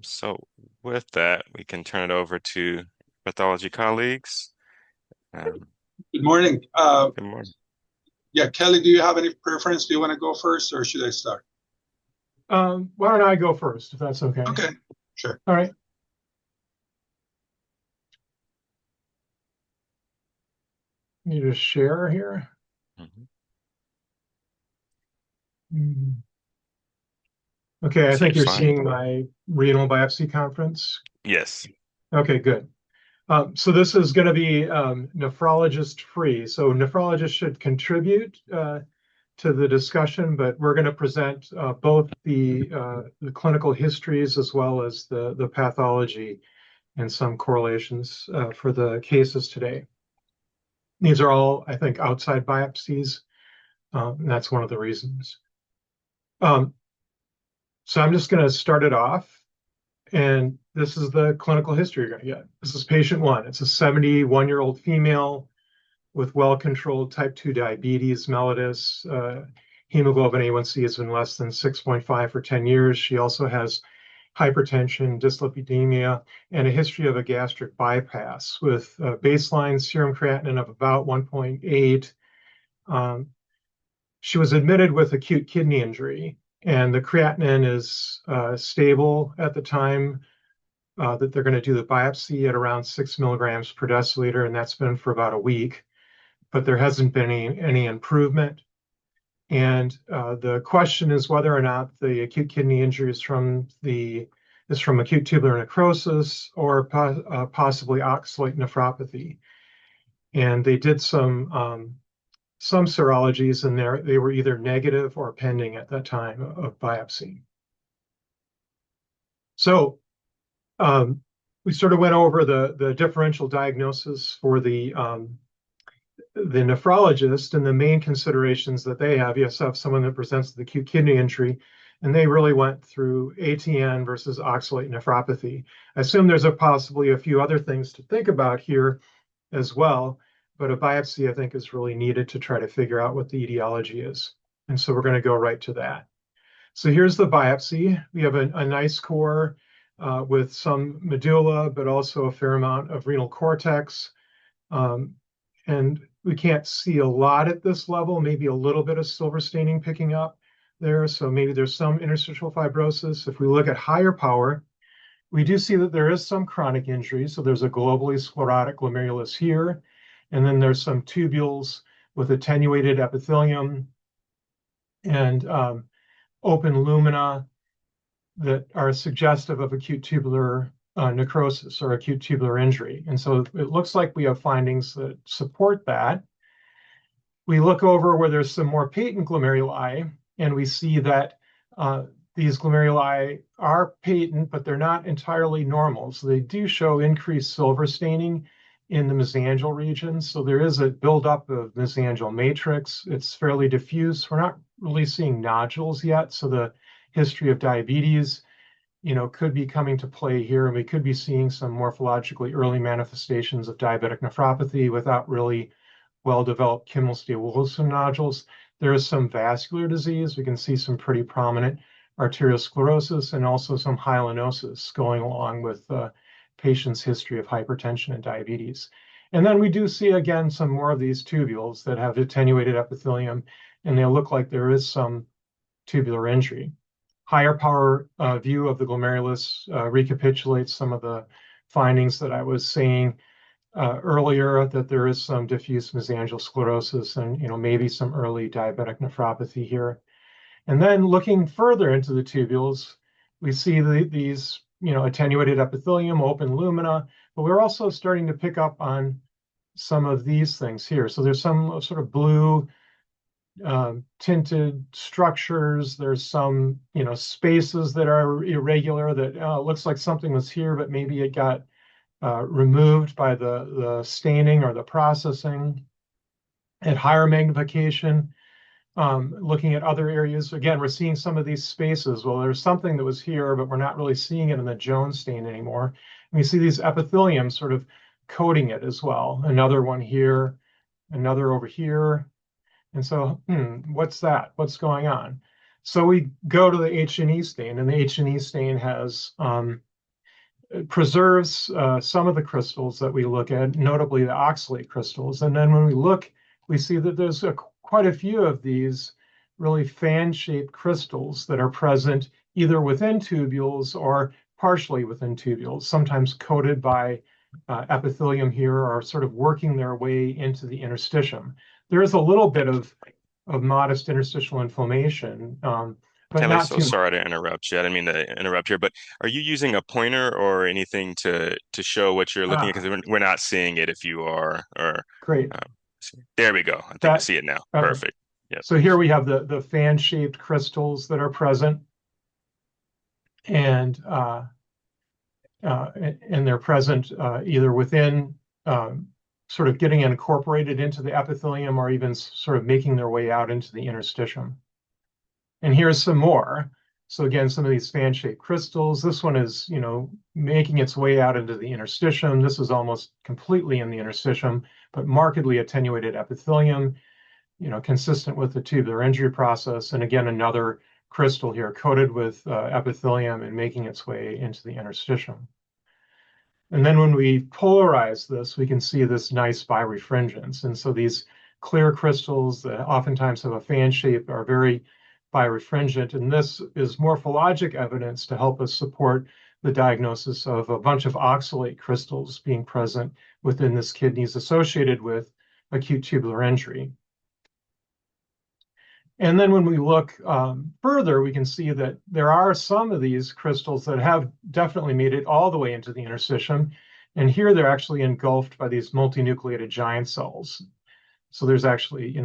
So with that, we can turn it over to pathology colleagues. Um, Good morning. Good morning. Yeah, Kelly, do you have any preference? Do you want to go first or should I start? Why don't I go first, if that's okay? Okay, sure. All right. Need to share here. Mhm. Hmm. Okay, I See your think you're slide? seeing my renal biopsy conference. Yes. Okay, good. So this is going to be nephrologist free. So nephrologists should contribute to the discussion, but we're going to present both the clinical histories as well as the pathology and some correlations for the cases today. These are all, I think, outside biopsies. And that's one of the reasons. Um, so I'm just going to start it off. And this is the clinical history you're going to get. This is patient one. It's a 71-year-old female with well-controlled type 2 diabetes mellitus. Hemoglobin A1C has been less than 6.5 for 10 years. She also has hypertension, dyslipidemia, and a history of a gastric bypass with baseline serum creatinine of about 1.8. She was admitted with acute kidney injury, and the creatinine is stable at the time that they're going to do the biopsy at around 6 milligrams per deciliter, and that's been for about a week, but there hasn't been any improvement. And the question is whether or not the acute kidney injury is from acute tubular necrosis or possibly oxalate nephropathy. And they did some serologies, and they were either negative or pending at that time of biopsy. So we sort of went over the differential diagnosis for the nephrologist, and the main considerations that they have. You have someone that presents with acute kidney injury, and they really went through ATN versus oxalate nephropathy. I assume there's possibly a few other things to think about here as well, but a biopsy, I think, is really needed to try to figure out what the etiology is. And so we're going to go right to that. So here's the biopsy. We have a nice core with some medulla, but also a fair amount of renal cortex. And we can't see a lot at this level, maybe a little bit of silver staining picking up there. So maybe there's some interstitial fibrosis. If we look at higher power, we do see that there is some chronic injury. So there's a globally sclerotic glomerulus here. And then there's some tubules with attenuated epithelium and open lumina that are suggestive of acute tubular necrosis or acute tubular injury. And so it looks like we have findings that support that. We look over where there's some more patent glomeruli, and we see that these glomeruli are patent, but they're not entirely normal. So they do show increased silver staining in the mesangial region. So there is a buildup of mesangial matrix. It's fairly diffuse. We're not really seeing nodules yet. So the history of diabetes, could be coming to play here, and we could be seeing some morphologically early manifestations of diabetic nephropathy without really well-developed Kimmel-Steel-Wilson nodules. There is some vascular disease. We can see some pretty prominent arteriosclerosis and also some hyalinosis going along with the patient's history of hypertension and diabetes. And then we do see, again, some more of these tubules that have attenuated epithelium, and they look like there is some tubular injury. Higher power view of the glomerulus recapitulates some of the findings that I was saying earlier, that there is some diffuse mesangial sclerosis and maybe some early diabetic nephropathy here. And then looking further into the tubules, we see these attenuated epithelium, open lumina, but we're also starting to pick up on some of these things here. So there's some sort of blue tinted structures. There's some spaces that are irregular that looks like something was here, but maybe it got removed by the staining or the processing. At higher magnification, looking at other areas, again, we're seeing some of these spaces. Well, there's something that was here, but we're not really seeing it in the Jones stain anymore. And we see these epitheliums sort of coating it as well. Another one here, another over here. And so, what's that? What's going on? So we go to the H&E stain, and the H&E stain has preserves some of the crystals that we look at, notably the oxalate crystals. And then when we look, we see that there's quite a few of these really fan-shaped crystals that are present either within tubules or partially within tubules, sometimes coated by epithelium here, or sort of working their way into the interstitium. There is a little bit of modest interstitial inflammation, but Kelly, not so too much. sorry to interrupt you. I didn't mean to interrupt here, but are you using a pointer or anything to show what you're looking at? Ah, Because we're not seeing it if you are, or great. there we go. I think I That see it now. okay. Perfect. Yep. So here we have the fan-shaped crystals that are present, and they're present either within sort of getting incorporated into the epithelium, or even sort of making their way out into the interstitium. And here's some more. So again, some of these fan-shaped crystals. This one is, making its way out into the interstitium. This is almost completely in the interstitium, but markedly attenuated epithelium, consistent with the tubular injury process. And again, another crystal here coated with epithelium and making its way into the interstitium. And then when we polarize this, we can see this nice birefringence. And so these clear crystals that oftentimes have a fan shape are very birefringent. And this is morphologic evidence to help us support the diagnosis of a bunch of oxalate crystals being present within this kidneys associated with acute tubular injury. And then when we look further, we can see that there are some of these crystals that have definitely made it all the way into the interstitium. And here they're actually engulfed by these multinucleated giant cells. So there's actually,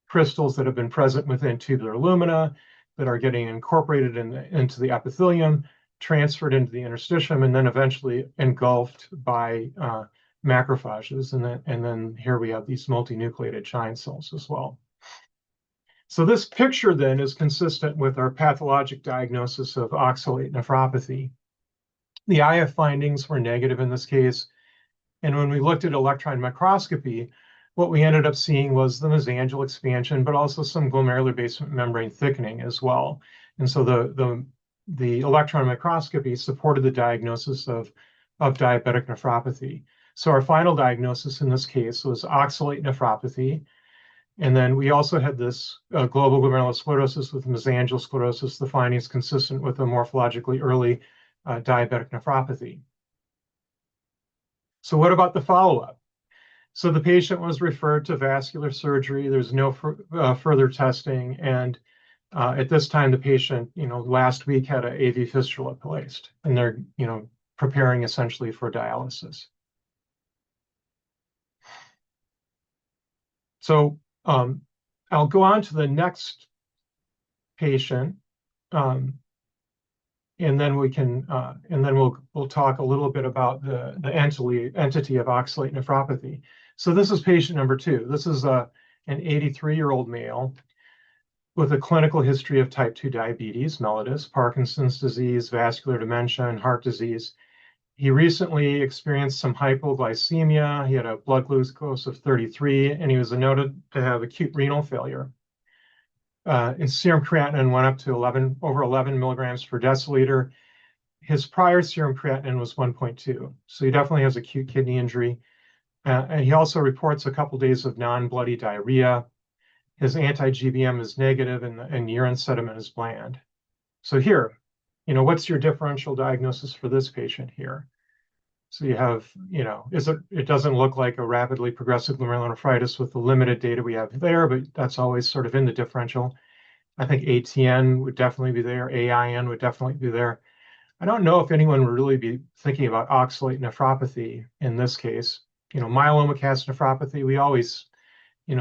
crystals that have been present within tubular lumina that are getting incorporated into the epithelium, transferred into the interstitium, and then eventually engulfed by macrophages. And then here we have these multinucleated giant cells as well. So this picture then is consistent with our pathologic diagnosis of oxalate nephropathy. The IF findings were negative in this case. And when we looked at electron microscopy, what we ended up seeing was the mesangial expansion, but also some glomerular basement membrane thickening as well. And so the electron microscopy supported the diagnosis of diabetic nephropathy. So our final diagnosis in this case was oxalate nephropathy. And then we also had this global glomerulosclerosis with mesangial sclerosis, the findings consistent with a morphologically early diabetic nephropathy. So what about the follow-up? So the patient was referred to vascular surgery. There's no further testing. And at this time, the patient, last week had an AV fistula placed, and they're, preparing essentially for dialysis. So I'll go on to the next patient, and then we'll talk a little bit about the entity of oxalate nephropathy. So this is patient number 2. This is an 83-year-old male with a clinical history of type 2 diabetes, mellitus, Parkinson's disease, vascular dementia, and heart disease. He recently experienced some hypoglycemia. He had a blood glucose of 33, and he was noted to have acute renal failure. His serum creatinine went up to over 11 milligrams per deciliter. His prior serum creatinine was 1.2, so he definitely has acute kidney injury. And he also reports a couple days of non-bloody diarrhea. His anti-GBM is negative, and urine sediment is bland. So here, what's your differential diagnosis for this patient here? So you have, it doesn't look like a rapidly progressive glomerulonephritis with the limited data we have there, but that's always sort of in the differential. I think ATN would definitely be there. AIN would definitely be there. I don't know if anyone would really be thinking about oxalate nephropathy in this case. Myeloma cast nephropathy, we always,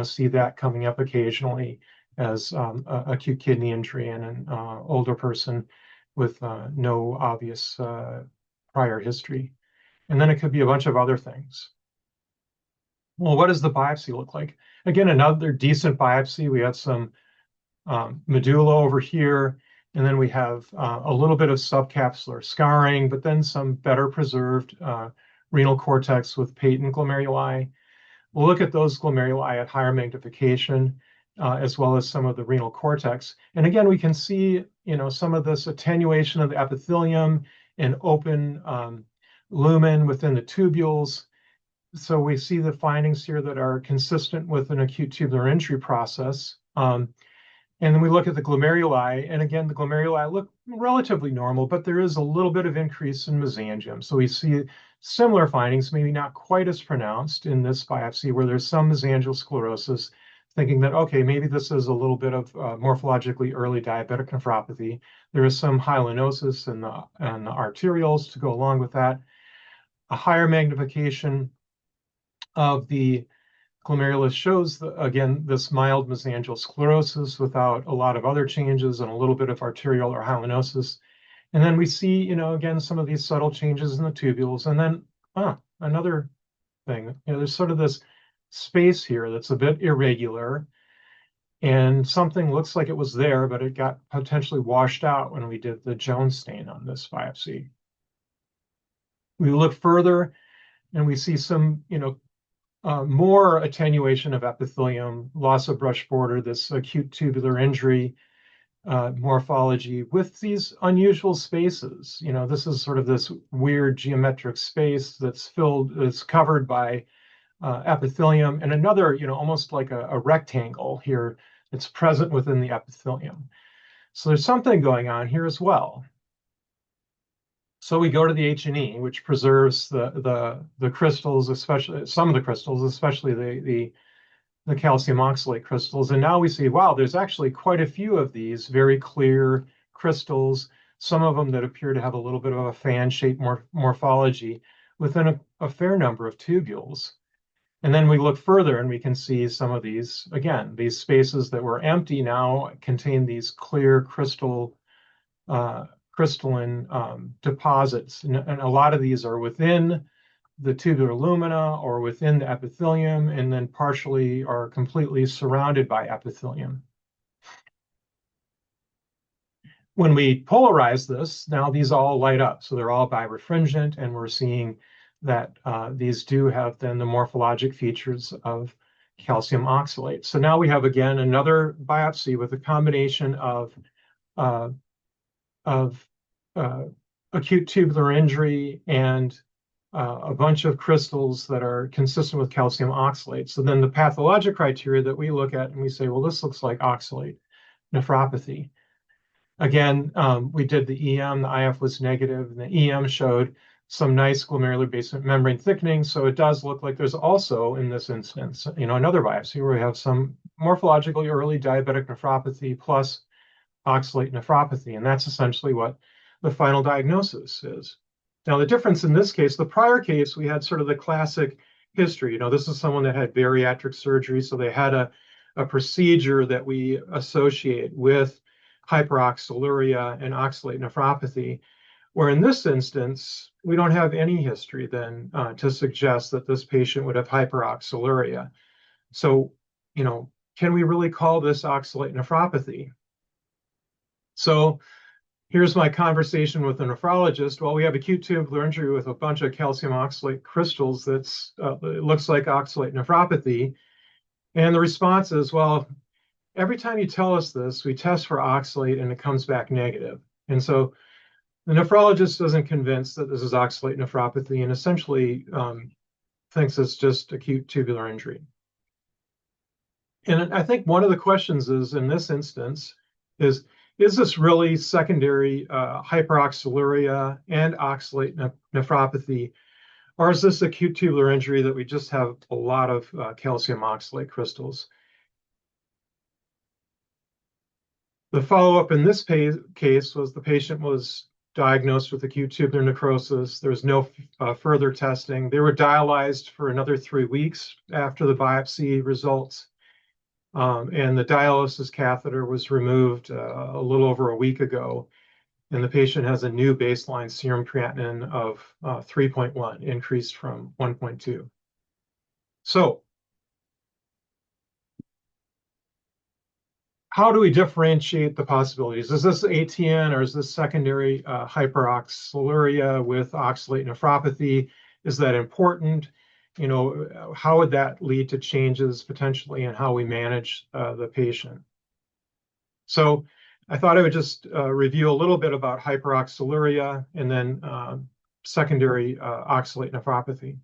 see that coming up occasionally as acute kidney injury in an older person with no obvious prior history. And then it could be a bunch of other things. Well, what does the biopsy look like? Again, another decent biopsy. We have some medulla over here, and then we have a little bit of subcapsular scarring, but then some better preserved renal cortex with patent glomeruli. We'll look at those glomeruli at higher magnification, as well as some of the renal cortex. And again, we can see, some of this attenuation of the epithelium and open lumen within the tubules. So we see the findings here that are consistent with an acute tubular injury process. And then we look at the glomeruli, and again, the glomeruli look relatively normal, but there is a little bit of increase in mesangium. So we see similar findings, maybe not quite as pronounced in this biopsy, where there's some mesangial sclerosis, thinking that, okay, maybe this is a little bit of morphologically early diabetic nephropathy. There is some hyalinosis in the arterioles to go along with that. A higher magnification of the glomerulus shows, again, this mild mesangial sclerosis without a lot of other changes and a little bit of arterial or hyalinosis. And then we see, again, some of these subtle changes in the tubules. And then another thing, there's sort of this space here that's a bit irregular. And something looks like it was there, but it got potentially washed out when we did the Jones stain on this biopsy. We look further and we see some, more attenuation of epithelium, loss of brush border, this acute tubular injury morphology with these unusual spaces. This is sort of this weird geometric space that's covered by epithelium, and another, almost like a rectangle here that's present within the epithelium. So there's something going on here as well. So we go to the H&E, which preserves the crystals, especially some of the crystals, especially the calcium oxalate crystals. And now we see, wow, there's actually quite a few of these very clear crystals, some of them that appear to have a little bit of a fan-shaped morphology within a fair number of tubules. And then we look further and we can see some of these, again, these spaces that were empty now contain these clear crystalline deposits. And a lot of these are within the tubular lumina or within the epithelium, and then partially or completely surrounded by epithelium. When we polarize this, now these all light up. So they're all birefringent, and we're seeing that these do have then the morphologic features of calcium oxalate. So now we have, again, another biopsy with a combination of acute tubular injury and a bunch of crystals that are consistent with calcium oxalate. So then the pathologic criteria that we look at and we say, well, this looks like oxalate nephropathy. Again, we did the EM, the IF was negative, and the EM showed some nice glomerular basement membrane thickening. So it does look like there's also, in this instance, another biopsy where we have some morphologically early diabetic nephropathy plus oxalate nephropathy. And that's essentially what the final diagnosis is. Now, the difference in this case, the prior case, we had sort of the classic history. This is someone that had bariatric surgery, so they had a procedure that we associate with hyperoxaluria and oxalate nephropathy, where in this instance, we don't have any history then to suggest that this patient would have hyperoxaluria. So, can we really call this oxalate nephropathy? So here's my conversation with a nephrologist. Well, we have acute tubular injury with a bunch of calcium oxalate crystals that's it looks like oxalate nephropathy. And the response is, well, every time you tell us this, we test for oxalate and it comes back negative. And so the nephrologist isn't convinced that this is oxalate nephropathy and essentially thinks it's just acute tubular injury. And I think one of the questions is, in this instance, is this really secondary hyperoxaluria and oxalate nephropathy, or is this acute tubular injury that we just have a lot of calcium oxalate crystals? The follow-up in this case was the patient was diagnosed with acute tubular necrosis. There was no further testing. They were dialyzed for another 3 weeks after the biopsy results. And the dialysis catheter was removed a little over a week ago. And the patient has a new baseline serum creatinine of 3.1, increased from 1.2. So how do we differentiate the possibilities? Is this ATN or is this secondary hyperoxaluria with oxalate nephropathy? Is that important? how would that lead to changes potentially in how we manage the patient? So I thought I would just review a little bit about hyperoxaluria and then secondary oxalate nephropathy.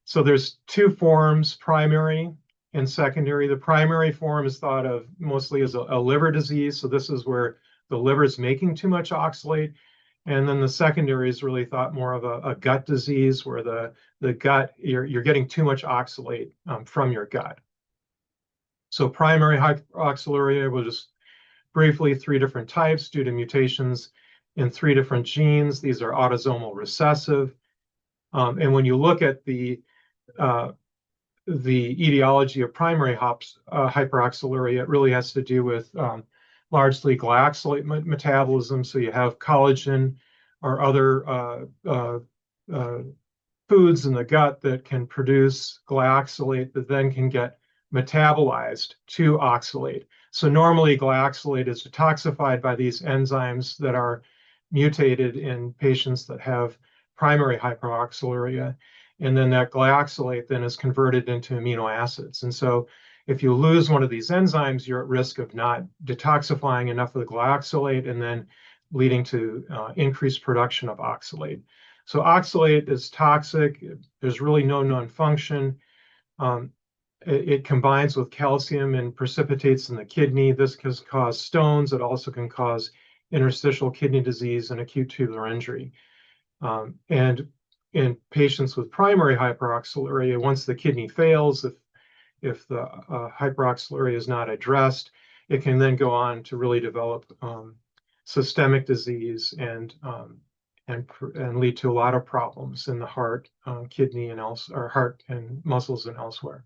So there's two forms, primary and secondary. The primary form is thought of mostly as a liver disease. So this is where the liver is making too much oxalate. And then the secondary is really thought more of a gut disease where the gut, you're getting too much oxalate from your gut. So primary hyperoxaluria, we'll just briefly, three different types due to mutations in three different genes. These are autosomal recessive. And when you look at the etiology of primary hyperoxaluria, it really has to do with largely glycoxylate metabolism. So you have collagen or other foods in the gut that can produce glyoxylate that then can get metabolized to oxalate. So normally glyoxylate is detoxified by these enzymes that are mutated in patients that have primary hyperoxaluria. And then that glyoxylate then is converted into amino acids. And so if you lose one of these enzymes, you're at risk of not detoxifying enough of the glyoxylate and then leading to increased production of oxalate. So oxalate is toxic. There's really no known function. It combines with calcium and precipitates in the kidney. This can cause stones. It also can cause interstitial kidney disease and acute tubular injury. And in patients with primary hyperoxaluria, once the kidney fails, if the hyperoxaluria is not addressed, it can then go on to really develop systemic disease and lead to a lot of problems in the heart, kidney, and or heart and muscles and elsewhere.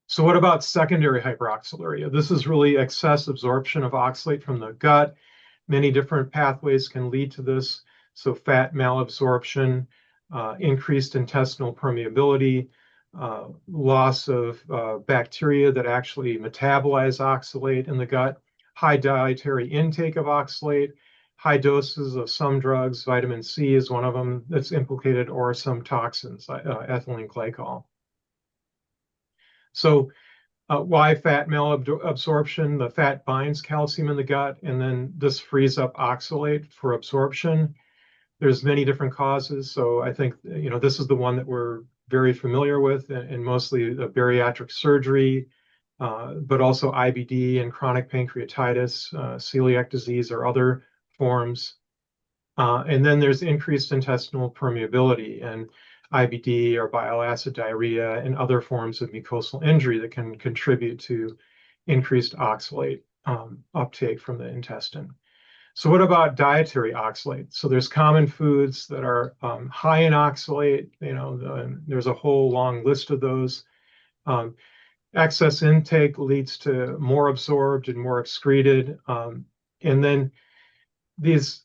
So what about secondary hyperoxaluria? This is really excess absorption of oxalate from the gut. Many different pathways can lead to this. So fat malabsorption, increased intestinal permeability, loss of bacteria that actually metabolize oxalate in the gut, high dietary intake of oxalate, high doses of some drugs, vitamin C is one of them that's implicated, or some toxins, ethylene glycol. So why fat malabsorption? The fat binds calcium in the gut, and then this frees up oxalate for absorption. There's many different causes. So I think, this is the one that we're very familiar with, and mostly the bariatric surgery, but also IBD and chronic pancreatitis, celiac disease, or other forms. And then there's increased intestinal permeability and IBD or bile acid diarrhea and other forms of mucosal injury that can contribute to increased oxalate uptake from the intestine. So what about dietary oxalate? So there's common foods that are high in oxalate. There's a whole long list of those. Excess intake leads to more absorbed and more excreted. And then these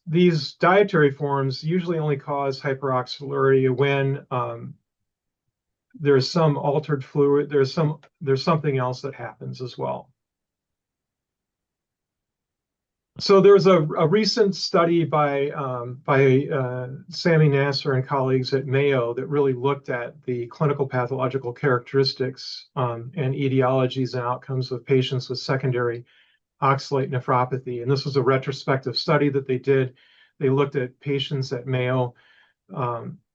dietary forms usually only cause hyperoxaluria when there's some altered fluid. There's something else that happens as well. So there was a recent study by Sami Nasser and colleagues at Mayo that really looked at the clinical pathological characteristics and etiologies and outcomes of patients with secondary oxalate nephropathy. And this was a retrospective study that they did. They looked at patients at Mayo,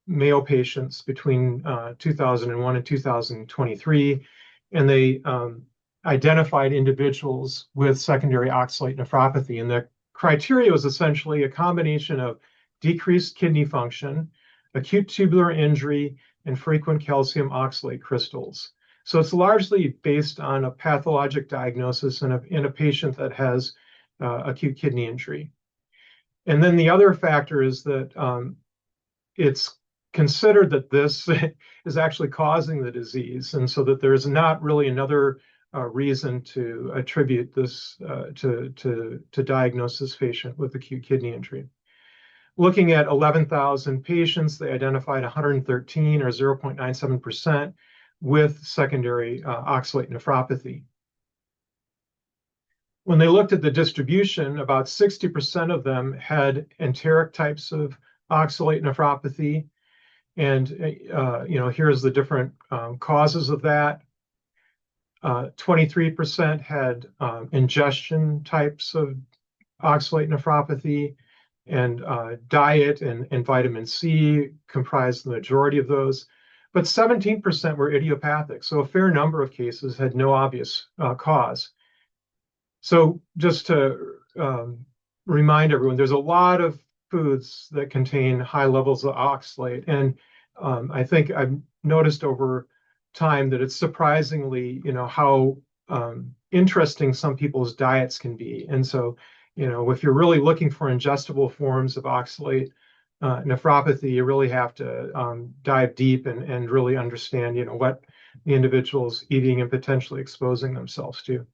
Mayo patients between 2001 and 2023, and they identified individuals with secondary oxalate nephropathy. And the criteria was essentially a combination of decreased kidney function, acute tubular injury, and frequent calcium oxalate crystals. So it's largely based on a pathologic diagnosis in a patient that has acute kidney injury. And then the other factor is that it's considered that this is actually causing the disease, and so that there's not really another reason to attribute this to diagnose this patient with acute kidney injury. Looking at 11,000 patients, they identified 113 or 0.97% with secondary oxalate nephropathy. When they looked at the distribution, about 60% of them had enteric types of oxalate nephropathy, And, here's the different causes of that. 23% had ingestion types of oxalate nephropathy, and diet and vitamin C comprised the majority of those. But 17% were idiopathic, so a fair number of cases had no obvious cause. So just to remind everyone, there's a lot of foods that contain high levels of oxalate, and I think I've noticed over time that it's surprisingly, how interesting some people's diets can be. And so, if you're really looking for ingestible forms of oxalate nephropathy, you really have to dive deep and really understand, what the individual's eating and potentially exposing themselves to.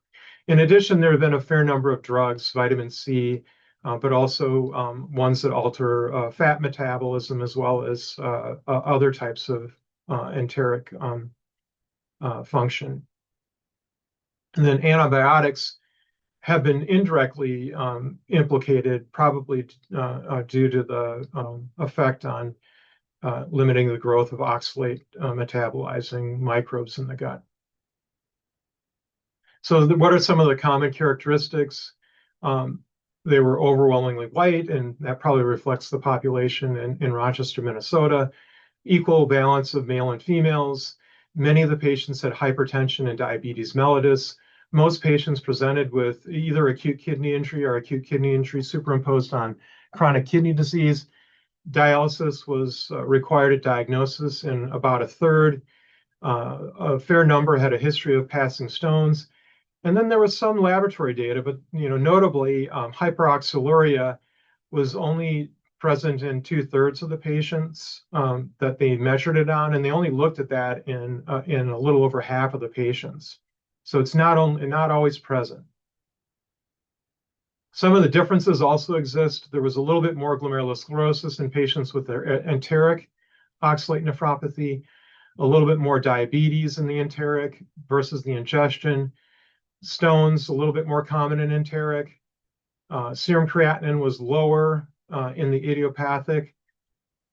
In addition, there have been a fair number of drugs, vitamin C, but also ones that alter fat metabolism as well as other types of enteric function. And then antibiotics have been indirectly implicated, probably due to the effect on limiting the growth of oxalate metabolizing microbes in the gut. So what are some of the common characteristics? They were overwhelmingly white, and that probably reflects the population in Rochester, Minnesota. Equal balance of male and females. Many of the patients had hypertension and diabetes mellitus. Most patients presented with either acute kidney injury or acute kidney injury superimposed on chronic kidney disease. Dialysis was required at diagnosis in about a third. A fair number had a history of passing stones. And then there was some laboratory data, but notably hyperoxaluria was only present in 2/3 of the patients that they measured it on, and they only looked at that in a little over half of the patients. So it's not always present. Some of the differences also exist. There was a little bit more glomerulosclerosis in patients with their enteric oxalate nephropathy, a little bit more diabetes in the enteric versus the ingestion. Stones, a little bit more common in enteric. Serum creatinine was lower in the idiopathic,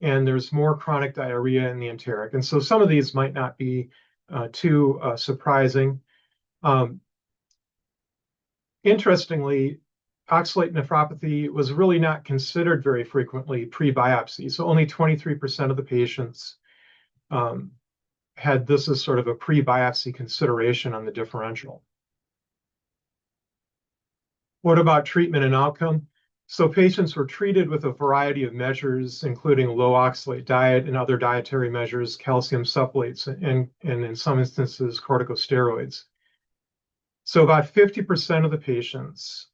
and there's more chronic diarrhea in the enteric. And so some of these might not be too surprising. Interestingly, oxalate nephropathy was really not considered very frequently pre-biopsy. So only 23% of the patients had this as sort of a pre-biopsy consideration on the differential. What about treatment and outcome? So patients were treated with a variety of measures, including low oxalate diet and other dietary measures, calcium supplements, and in some instances, corticosteroids. So about 50% of the patients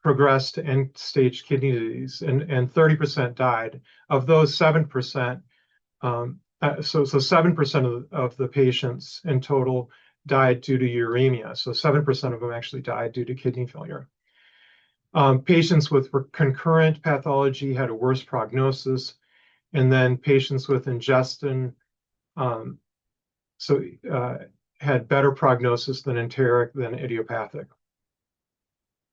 progressed to end-stage kidney disease, and 30% died. Of those, 7%, so 7% of the patients in total died due to uremia. So 7% of them actually died due to kidney failure. Patients with concurrent pathology had a worse prognosis, and then patients with ingestion had better prognosis than enteric than idiopathic.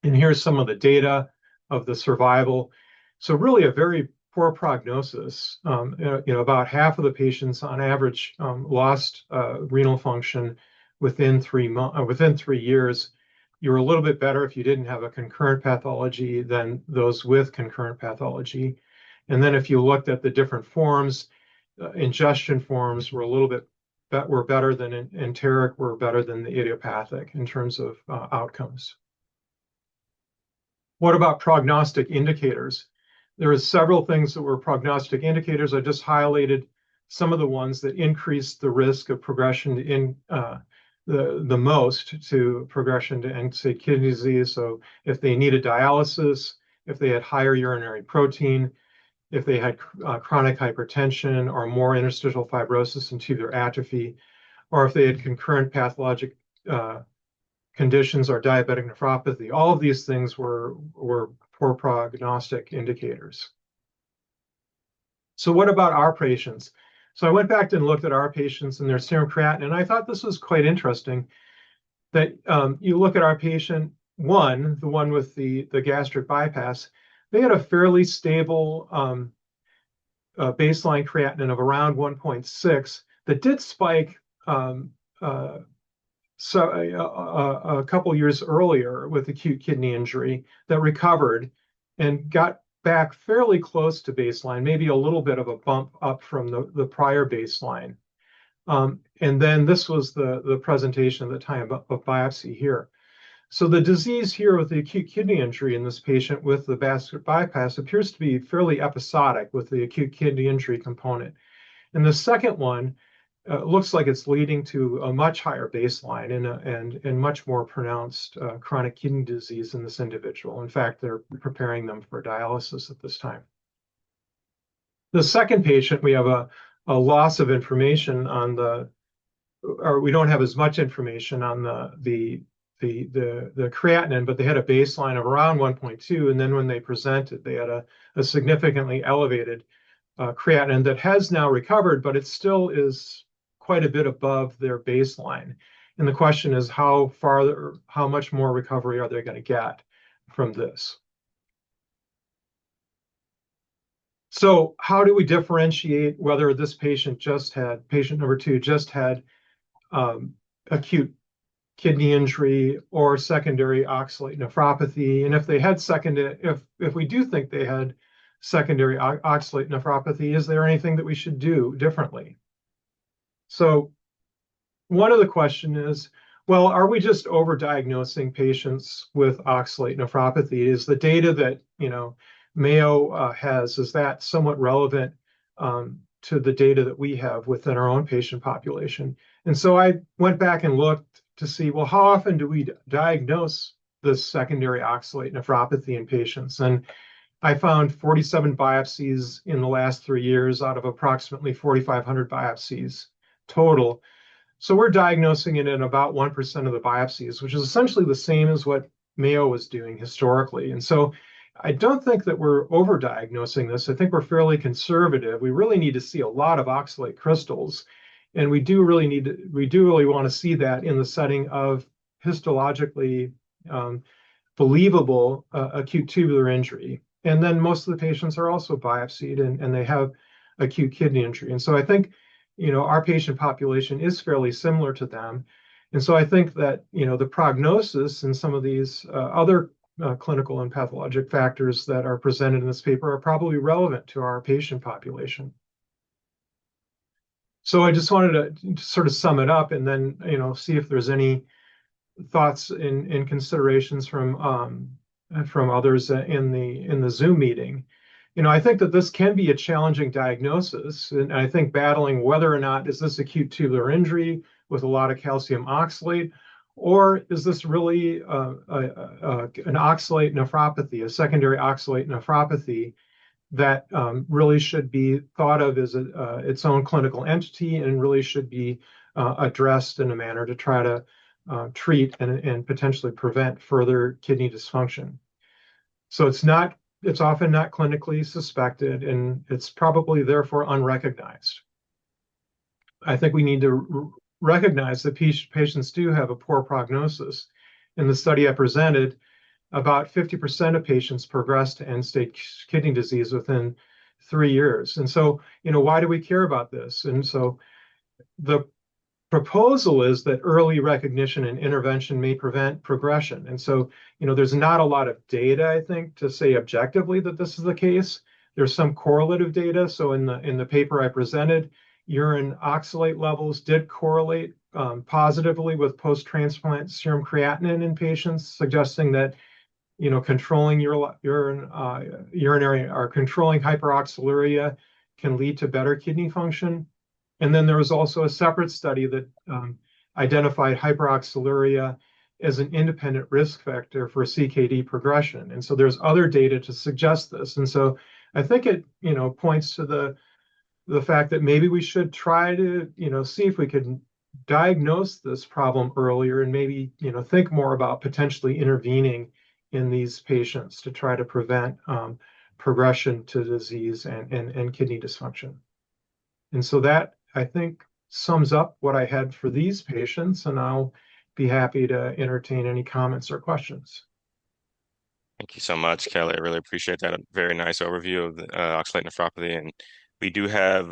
And here's some of the data of the survival. So really a very poor prognosis. About half of the patients on average lost renal function within 3 years. You were a little bit better if you didn't have a concurrent pathology than those with concurrent pathology. And then if you looked at the different forms, ingestion forms were a little bit better than enteric, were better than the idiopathic in terms of outcomes. What about prognostic indicators? There are several things that were prognostic indicators. I just highlighted some of the ones that increased the risk of progression in the most to progression to end-stage kidney disease. So if they needed dialysis, if they had higher urinary protein, if they had chronic hypertension or more interstitial fibrosis and tubular atrophy, or if they had concurrent pathologic conditions or diabetic nephropathy, all of these things were poor prognostic indicators. So what about our patients? So I went back and looked at our patients and their serum creatinine, and I thought this was quite interesting that you look at our patient one, the one with the gastric bypass, they had a fairly stable baseline creatinine of around 1.6 that did spike so a couple years earlier with acute kidney injury that recovered and got back fairly close to baseline, maybe a little bit of a bump up from the prior baseline. And then this was the presentation at the time of biopsy here. So the disease here with the acute kidney injury in this patient with the vascular bypass appears to be fairly episodic with the acute kidney injury component. And the second one looks like it's leading to a much higher baseline and much more pronounced chronic kidney disease in this individual. In fact, they're preparing them for dialysis at this time. The second patient, we have a loss of information on or we don't have as much information on the creatinine, but they had a baseline of around 1.2, and then when they presented, they had a significantly elevated creatinine that has now recovered, but it still is quite a bit above their baseline. And the question is how much more recovery are they going to get from this? So how do we differentiate whether this patient number 2 just had acute kidney injury or secondary oxalate nephropathy? And if they had if we do think they had secondary oxalate nephropathy, is there anything that we should do differently? So one of the question is, well, are we just overdiagnosing patients with oxalate nephropathy? Is the data that Mayo has, is that somewhat relevant to the data that we have within our own patient population? And so I went back and looked to see, well, how often do we diagnose this secondary oxalate nephropathy in patients? And I found 47 biopsies in the last 3 years out of approximately 4,500 biopsies total. So we're diagnosing it in about 1% of the biopsies, which is essentially the same as what Mayo was doing historically. And so I don't think that we're overdiagnosing this. I think we're fairly conservative. We really need to see a lot of oxalate crystals. And we do really want to see that in the setting of histologically believable acute tubular injury. And then most of the patients are also biopsied and they have acute kidney injury. And so I think, our patient population is fairly similar to them. And so I think that, the prognosis and some of these other clinical and pathologic factors that are presented in this paper are probably relevant to our patient population. So I just wanted to sort of sum it up and then, see if there's any thoughts and considerations from others in the Zoom meeting. I think that this can be a challenging diagnosis, and I think battling whether or not is this acute tubular injury with a lot of calcium oxalate, or is this really an oxalate nephropathy, a secondary oxalate nephropathy that really should be thought of as its own clinical entity and really should be addressed in a manner to try to treat and potentially prevent further kidney dysfunction. So it's often not clinically suspected, and it's probably therefore unrecognized. I think we need to recognize that patients do have a poor prognosis. In the study I presented, about 50% of patients progress to end-stage kidney disease within 3 years. And so, why do we care about this? And so the proposal is that early recognition and intervention may prevent progression. And so, there's not a lot of data, I think, to say objectively that this is the case. There's some correlative data. So in the paper I presented, urine oxalate levels did correlate positively with post-transplant serum creatinine in patients, suggesting that controlling urinary or controlling hyperoxaluria can lead to better kidney function. And then there was also a separate study that identified hyperoxaluria as an independent risk factor for CKD progression. And so there's other data to suggest this. And so I think it, points to the fact that maybe we should try to, see if we can diagnose this problem earlier and maybe, think more about potentially intervening in these patients to try to prevent progression to disease and kidney dysfunction. And so that, I think, sums up what I had for these patients, and I'll be happy to entertain any comments or questions. Thank you so much, Kelly. I really appreciate that. A very nice overview of the oxalate nephropathy and we do have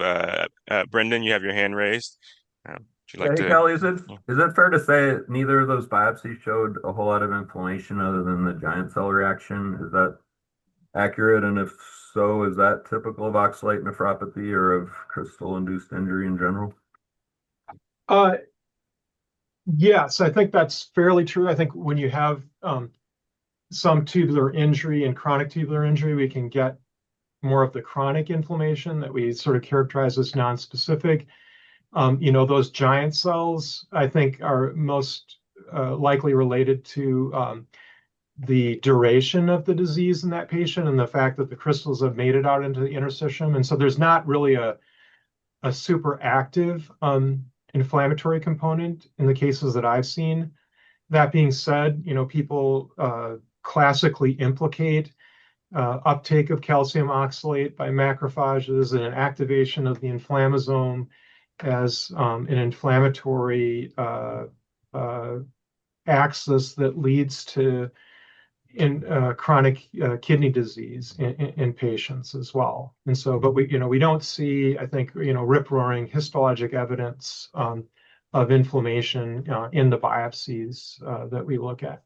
Brendan, you have your hand raised. Would you Yeah, like hey, to? Kelly, Yeah. is it fair to say neither of those biopsies showed a whole lot of inflammation other than the giant cell reaction? Is that accurate? And if so, is that typical of oxalate nephropathy or of crystal-induced injury in general? Uh, yes, I think that's fairly true. I think when you have some tubular injury and chronic tubular injury, we can get more of the chronic inflammation that we sort of characterize as nonspecific. Those giant cells, I think, are most likely related to the duration of the disease in that patient and the fact that the crystals have made it out into the interstitium. And so there's not really a super active inflammatory component in the cases that I've seen. That being said, people classically implicate uptake of calcium oxalate by macrophages and an activation of the inflammasome as an inflammatory uh, axis that leads to chronic kidney disease in patients as well. And so, but we don't see, I think, rip-roaring histologic evidence of inflammation in the biopsies that we look at.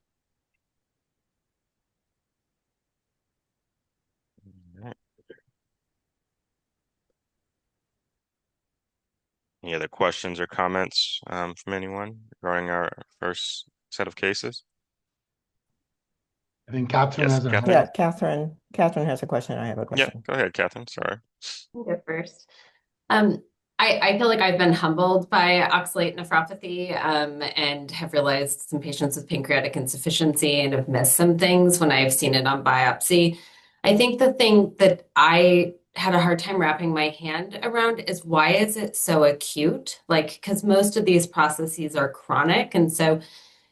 All right. Any other questions or comments from anyone regarding our first set of cases? I think Catherine Yes, has her hand Catherine. up. Yeah, Catherine has a question. I have a Yeah, question. go ahead, Catherine. Sorry. I'll go first. Um, I feel like I've been humbled by oxalate nephropathy, and have realized some patients with pancreatic insufficiency and have missed some things when I've seen it on biopsy. I think the thing that I had a hard time wrapping my hand around is why is it so acute? Like, because most of these processes are chronic, and so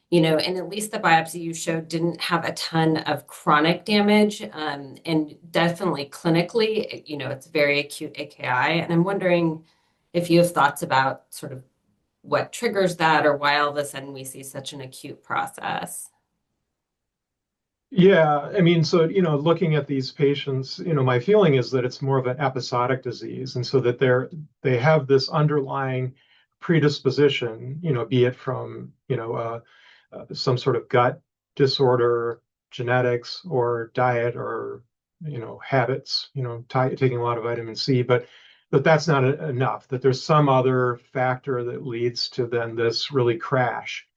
and at least the biopsy you showed didn't have a ton of chronic damage. And definitely clinically, it's very acute AKI. And I'm wondering if you have thoughts about sort of what triggers that or why all of a sudden we see such an acute process. Yeah, I mean, so, looking at these patients, my feeling is that it's more of an episodic disease. And so that they have this underlying predisposition, be it from, some sort of gut disorder, genetics, or diet, or habits, taking a lot of vitamin C, but that's not enough. That there's some other factor that leads to then this really crash,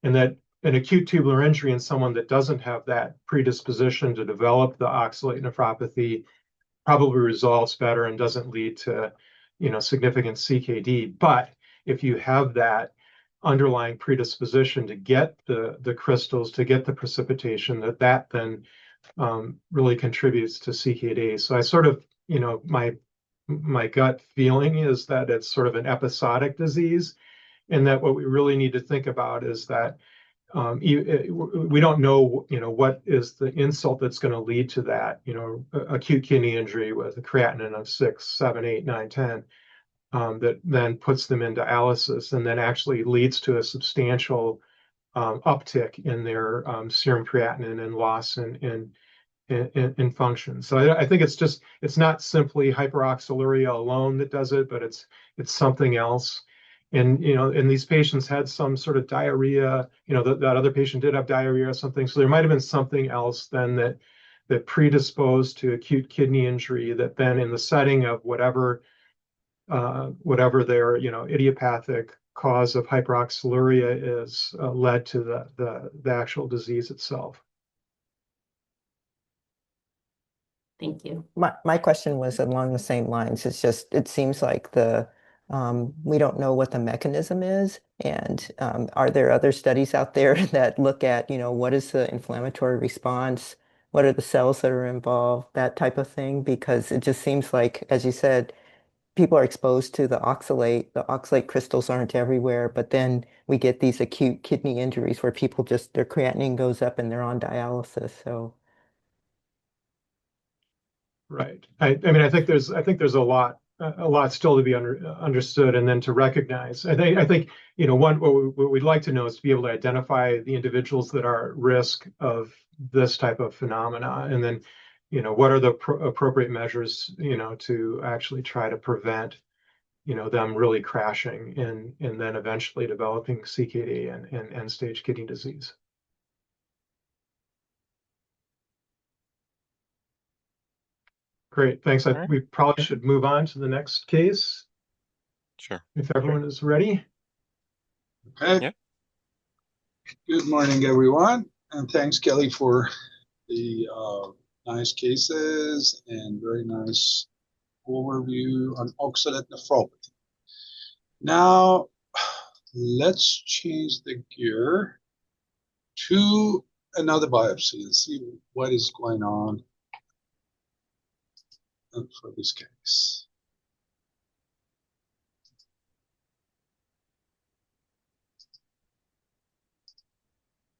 and that an acute tubular injury in someone that doesn't have that predisposition to develop the oxalate nephropathy probably resolves better and doesn't lead to, significant CKD. But if you have that underlying predisposition to get the crystals, to get the precipitation, that then really contributes to CKD. So I sort of, my gut feeling is that it's sort of an episodic disease, and that what we really need to think about is that we don't know, what is the insult that's going to lead to that, acute kidney injury with a creatinine of 6, 7, 8, 9, 10, that then puts them into dialysis and then actually leads to a substantial uptick in their serum creatinine and loss in function. So I think it's not simply hyperoxaluria alone that does it, but it's something else. And these patients had some sort of diarrhea, that other patient did have diarrhea or something. So there might have been something else then that predisposed to acute kidney injury that then in the setting of whatever their, idiopathic cause of hyperoxaluria is, led to the actual disease itself. Thank you. My question was along the same lines. It's just, it seems like we don't know what the mechanism is. And are there other studies out there that look at, what is the inflammatory response? What are the cells that are involved? That type of thing? Because it just seems like, as you said, people are exposed to the oxalate. The oxalate crystals aren't everywhere, but then we get these acute kidney injuries where people just, their creatinine goes up and they're on dialysis. So. Right. I mean, I think there's a lot still to be understood and then to recognize. I think what we'd like to know is to be able to identify the individuals that are at risk of this type of phenomena, and then what are the appropriate measures, to actually try to prevent, them really crashing and then eventually developing CKD and end-stage kidney disease. Great, thanks. All right. We probably should move on to the next case Sure. if everyone is ready. Okay. Yeah. Good morning, everyone, and thanks, Kelly, for the nice cases and very nice overview on oxalate nephropathy. Now, let's change the gear to another biopsy and see what is going on for this case.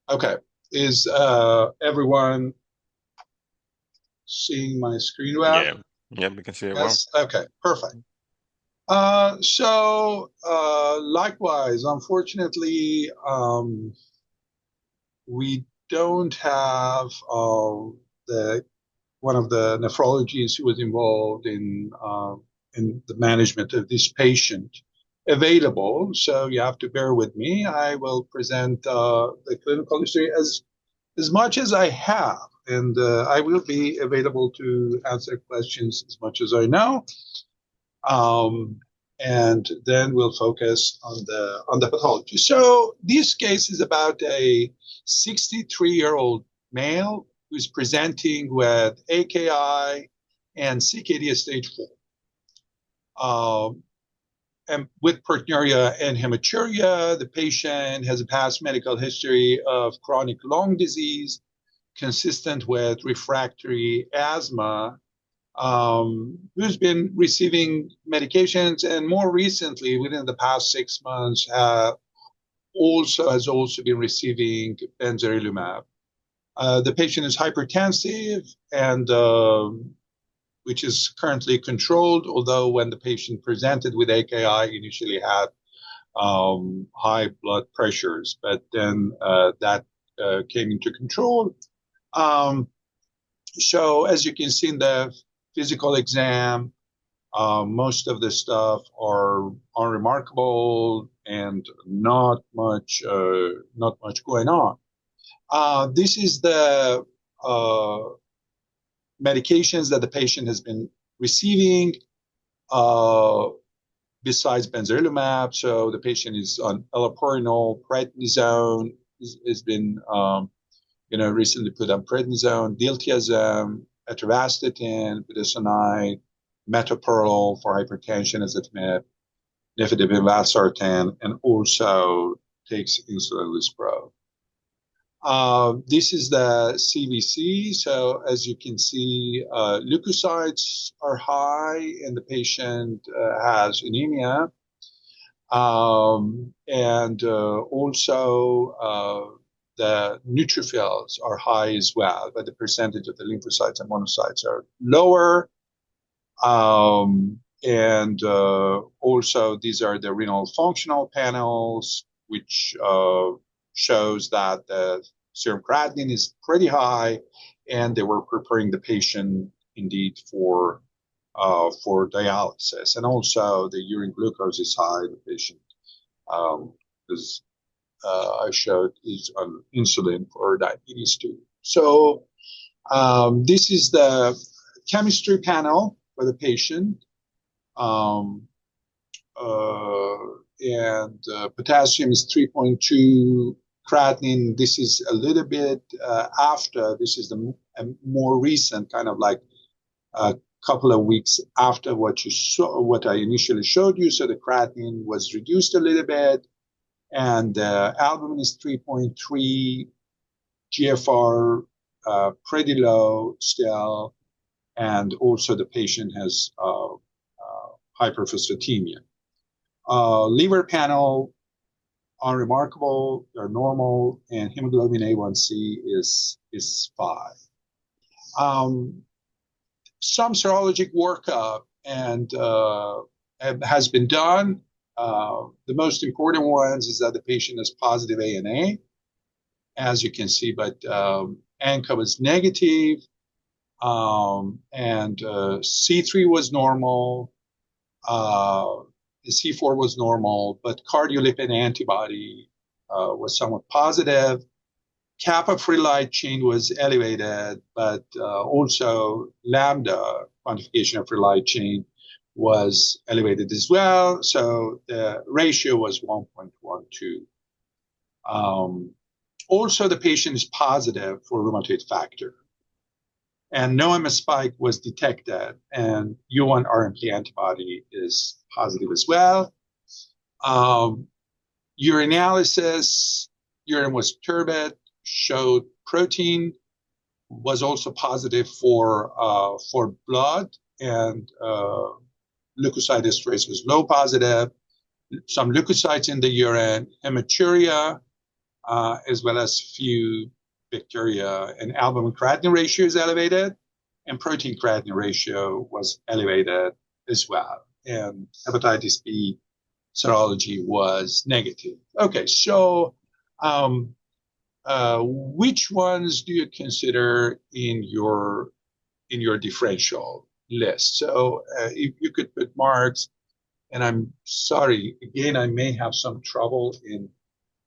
Okay, is everyone seeing my screen well? Yeah. Yeah, we can see it well. Yes, okay, perfect. Likewise, unfortunately, we don't have one of the nephrologists who was involved in the management of this patient available. So you have to bear with me. I will present the clinical history as much as I have, and I will be available to answer questions as much as I know. And then we'll focus on the pathology. So this case is about a 63-year-old male who's presenting with AKI and CKD stage 4. And with proteinuria and hematuria, the patient has a past medical history of chronic lung disease consistent with refractory asthma, who's been receiving medications, and more recently, within the past 6 months, has also been receiving benzarelumab. The patient is hypertensive and which is currently controlled, although when the patient presented with AKI, initially had high blood pressures, but then that came into control. So as you can see in the physical exam, most of the stuff are unremarkable and not much going on. This is the medications that the patient has been receiving besides benzarelumab. So the patient is on allopurinol, prednisone, has been recently put on prednisone, diltiazem, atorvastatin, budesonide, metoprolol for hypertension, ezetimibe, nifedipine, valsartan, and also takes insulin lispro. This is the CBC. So as you can see, leukocytes are high and the patient has anemia. And also the neutrophils are high as well, but the percentage of the lymphocytes and monocytes are lower. And also these are the renal functional panels, which shows that the serum creatinine is pretty high, and they were preparing the patient indeed for dialysis. And also the urine glucose is high. The patient is I showed is on insulin for diabetes too. So this is the chemistry panel for the patient. And potassium is 3.2, creatinine, this is a little bit after, this is the more recent, kind of like a couple of weeks after what I initially showed you. So the creatinine was reduced a little bit, and albumin is 3.3, GFR pretty low still, and also the patient has hyperphosphatemia. Liver panel, unremarkable, they're normal, and hemoglobin A1C is 5. Some serologic workup and has been done. The most important ones is that the patient is positive ANA, as you can see, but ANCA was negative. And C3 was normal, C4 was normal, but cardiolipin antibody was somewhat positive. Kappa free light chain was elevated, but also lambda quantification of free light chain was elevated as well. So the ratio was 1.12. Also, the patient is positive for rheumatoid factor. And no MS spike was detected, and U1 RMP antibody is positive as well. Urinalysis, urine was turbid, showed protein, was also positive for blood, and leukocyte esterase was low positive. Some leukocytes in the urine, hematuria, as well as few bacteria, and albumin-creatinine ratio is elevated, and protein-creatinine ratio was elevated as well. And hepatitis B serology was negative. Okay, so which ones do you consider in your differential list? So if you could put marks, and I'm sorry, again, I may have some trouble in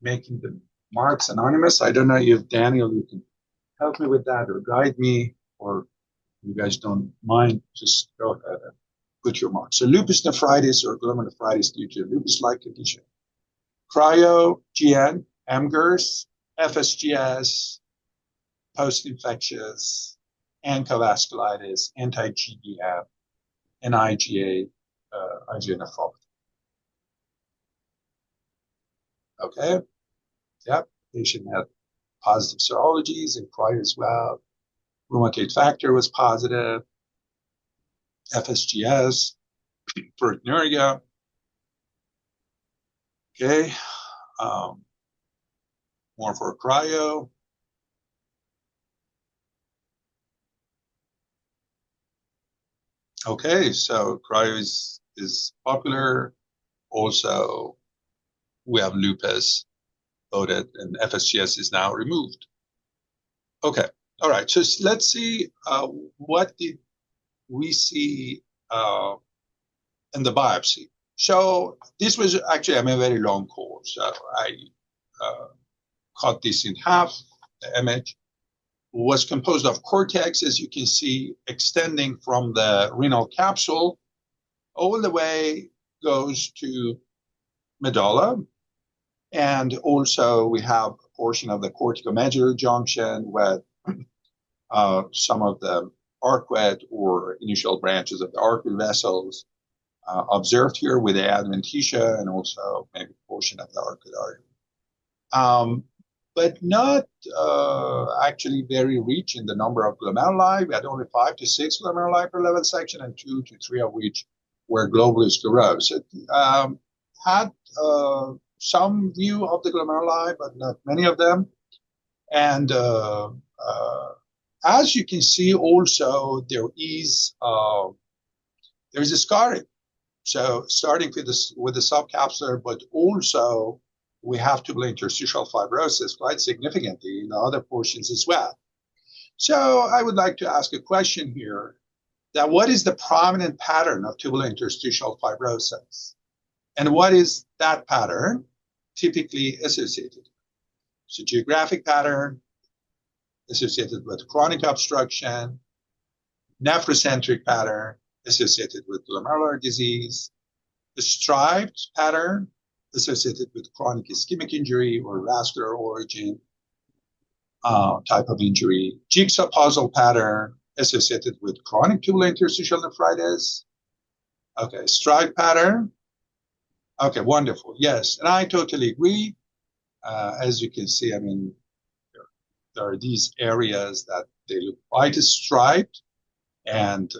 making the marks anonymous. I don't know if Daniel, you can help me with that or guide me, or you guys don't mind, just go ahead and put your marks. So lupus nephritis or glomerulonephritis due to lupus-like condition. Cryo, GN, MGERS, FSGS, post-infectious, ankylosing, anti-GBM, and IgA nephropathy. Okay, yep, patient had positive serologies and cryo as well. Rheumatoid factor was positive, FSGS, proteinuria. Okay, more for cryo. Okay, so cryo is popular. Also, we have lupus voted, and FSGS is now removed. Okay, all right. So let's see what did we see in the biopsy. So this was actually a very long course. So I cut this in half. The image was composed of cortex, as you can see, extending from the renal capsule all the way goes to medulla. And also we have a portion of the corticomedullary junction with some of the arcuate or initial branches of the arcuate vessels observed here with the adventitia, and also maybe a portion of the arcuate artery. But not actually very rich in the number of glomeruli. We had only 5 to 6 glomeruli per level section, and 2 to 3 of which were globally sclerosed. It had some view of the glomeruli, but not many of them. And as you can see, also there is a scarring. So starting with the subcapsular, but also we have tubular interstitial fibrosis quite significantly in the other portions as well. So I would like to ask a question here: that what is the prominent pattern of tubular interstitial fibrosis, and what is that pattern typically associated? So geographic pattern associated with chronic obstruction, nephrocentric pattern associated with glomerular disease, the striped pattern associated with chronic ischemic injury or vascular origin type of injury, jigsaw puzzle pattern associated with chronic tubular interstitial nephritis. Okay, stripe pattern. Okay, wonderful. Yes, and I totally agree. As you can see, I mean, there are these areas that they look quite striped, and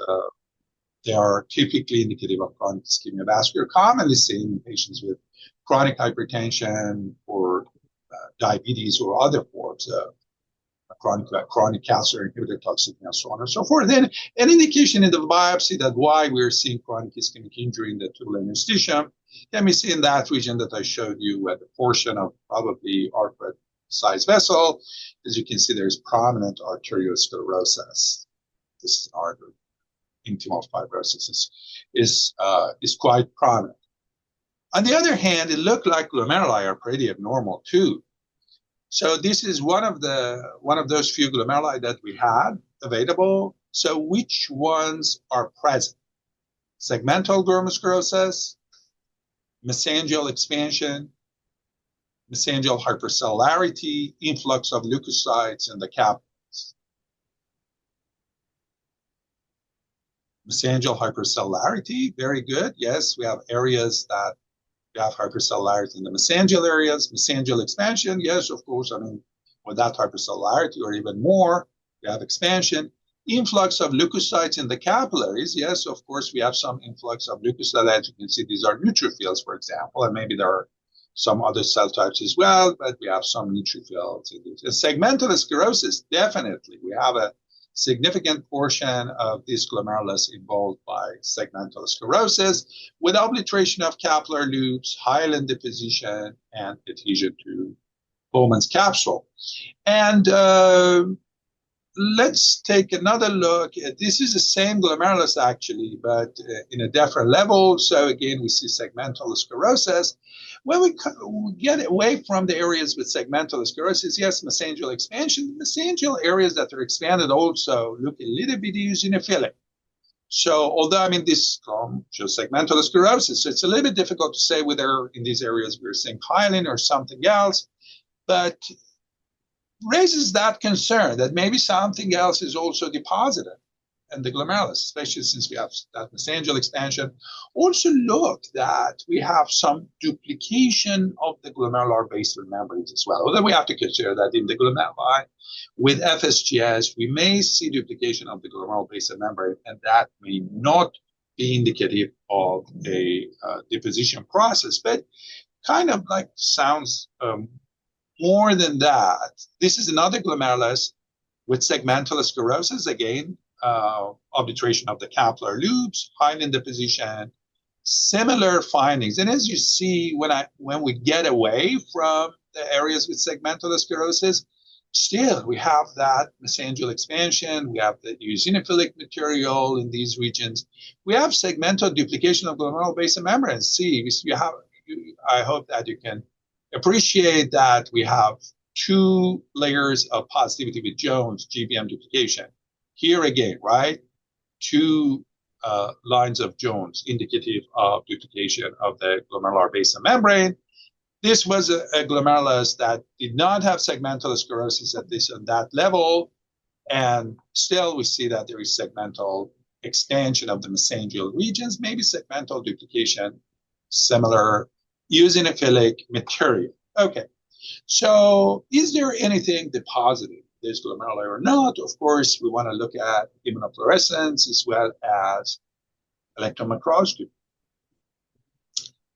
they are typically indicative of chronic ischemia vascular, commonly seen in patients with chronic hypertension or diabetes or other forms of chronic calcium inhibitor toxicity, and so on and so forth. Then an indication in the biopsy that why we're seeing chronic ischemic injury in the tubular interstitium can be seen in that region that I showed you, at the portion of probably arcuate-sized vessel. As you can see, there's prominent arteriosclerosis. this is an artery. Intimal fibrosis is quite prominent. On the other hand, it looked like glomeruli are pretty abnormal too. So this is one of those few glomeruli that we had available. So which ones are present? Segmental glomerulosclerosis, mesangial expansion, mesangial hypercellularity, influx of leukocytes in the capillaries. Mesangial hypercellularity, very good. Yes, we have areas that we have hypercellularity in the mesangial areas. Mesangial expansion, yes, of course. I mean, with that hypercellularity or even more, we have expansion. Influx of leukocytes in the capillaries, yes, of course, we have some influx of leukocytes. As you can see, these are neutrophils, for example, and maybe there are some other cell types as well, but we have some neutrophils in these. Segmental sclerosis, definitely. We have a significant portion of these glomerulus involved by segmental sclerosis with obliteration of capillary loops, hyaline deposition, and adhesion to Bowman's capsule. And let's take another look. This is the same glomerulus actually, but in a different level. So again, we see segmental sclerosis. When we get away from the areas with segmental sclerosis, yes, mesangial expansion. Mesangial areas that are expanded also look a little bit eosinophilic. So although, I mean, this shows segmental sclerosis, so it's a little bit difficult to say whether in these areas we're seeing hyaline or something else, but raises that concern that maybe something else is also deposited in the glomerulus, especially since we have that mesangial expansion. Also look that we have some duplication of the glomerular basal membranes as well. Although we have to consider that in the glomeruli with FSGS, we may see duplication of the glomerular basal membrane, and that may not be indicative of a deposition process, but kind of like sounds more than that. This is another glomerulus with segmental sclerosis, again, obliteration of the capillary loops, hyaline deposition, similar findings. And as you see, when we get away from the areas with segmental sclerosis, still we have that mesangial expansion, we have the eosinophilic material in these regions, we have segmental duplication of glomerular basal membranes. See, I hope that you can appreciate that we have two layers of positivity with Jones, GBM duplication. Here again, right? Two lines of Jones indicative of duplication of the glomerular basal membrane. This was a glomerulus that did not have segmental sclerosis at this and that level, and still we see that there is segmental expansion of the mesangial regions, maybe segmental duplication, similar eosinophilic material. Okay, so is there anything deposited in this glomeruli or not? Of course, we want to look at immunofluorescence as well as electron microscopy.